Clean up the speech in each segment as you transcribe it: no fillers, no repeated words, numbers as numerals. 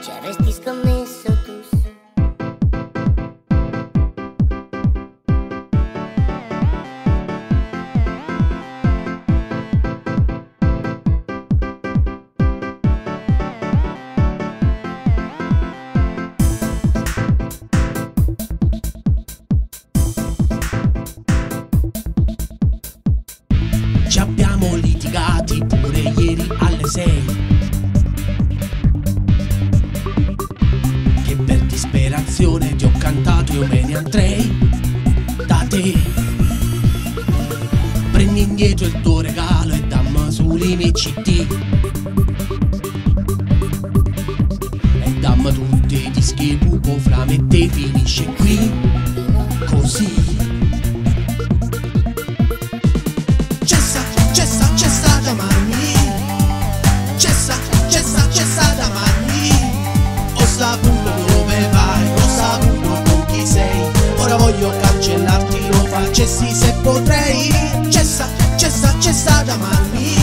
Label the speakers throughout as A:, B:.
A: ci avresti scommesso tu su.
B: Ci abbiamo litigati pure ieri alle 6, che per disperazione ti ho cantato Io me ne andrei da te. Prendi indietro il tuo regalo e dammi sui miei CD, e dammi tutti i dischi pupo fra me e te. Finisce qui così. Cessa da mani, cessa da mani. Ho saputo dove vai, ho saputo con chi sei. Ora voglio cancellarti, lo facessi se potrei. Cessa da mani,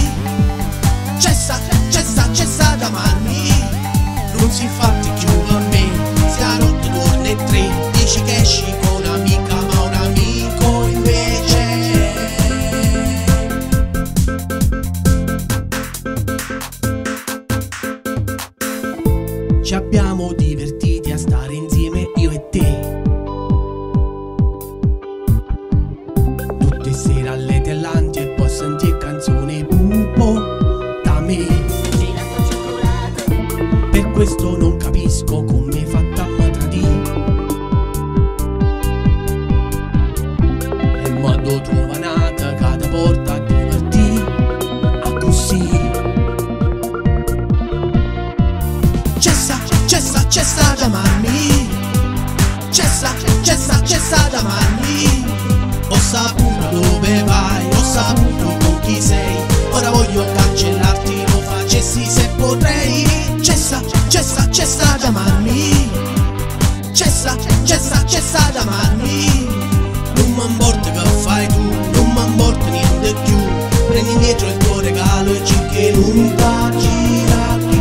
B: cessa da mani. Non si fatti più con me, sia rotto torna e tre. Dici che esci con un'amica, ma un amico invece. Ci abbiamo divertiti a stare insieme io e te, tutte sere alle telanti, e poi sentire canzoni pupo da me. Per questo non capisco come fatta a me tradire, e modo trova nata che ti porta a divertire a così. Cessa da mani, cessa da mani. Ho saputo dove vai, ho saputo con chi sei. Ora voglio cancellarti, lo facessi se potrei. Cessa da mani, cessa da mani. Non m'importa che fai tu, non m'importa niente più. Prendi indietro il tuo regalo e ci che non ti gira più.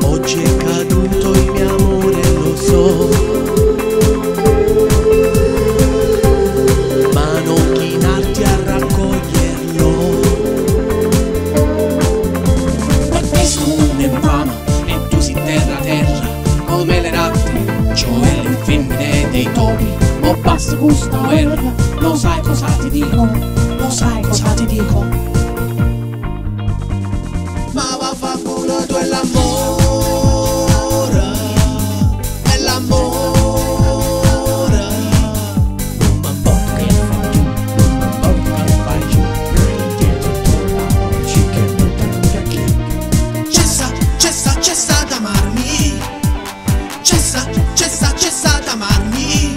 B: Oggi è caduto il mio amore, lo so, ma non chinarti a raccoglierlo. Perché sono un'infama e tu sei terra, come le ratte, cioè le femmine dei topi. O basta questa guerra, lo sai cosa ti dico, lo sai cosa ti dico. Ma vaffanculo, tu è l'amore, è l'amore. Non m'importa che fai tu, non m'importa che fai tu. Prendi dietro il tuo regalo, ci che non tenga chi. Cessa da amarmi, cessa da amarmi.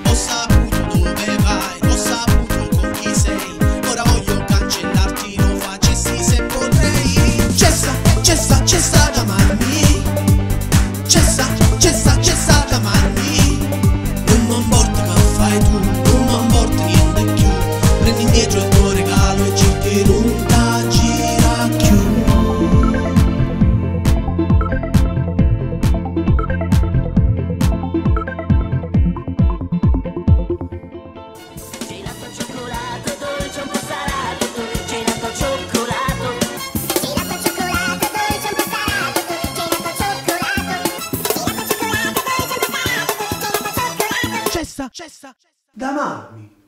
B: Ho saputo dove vai, ho saputo con chi sei. Ora voglio cancellarti, lo facessi se potrei. Cessa da amarmi, cessa da amarmi. Non m'importa che fai tu, non m'importa niente più. Prendi indietro il tuo regalo e ci che non ti gira più.
A: Gelato cioccolato, dolce un po' salato, gelato cioccolato. Gelato cioccolato, dolce un po' salato, gelato cioccolato. Gelato cioccolato, dolce un po' salato, gelato cioccolato.
B: Cessa da amarmi.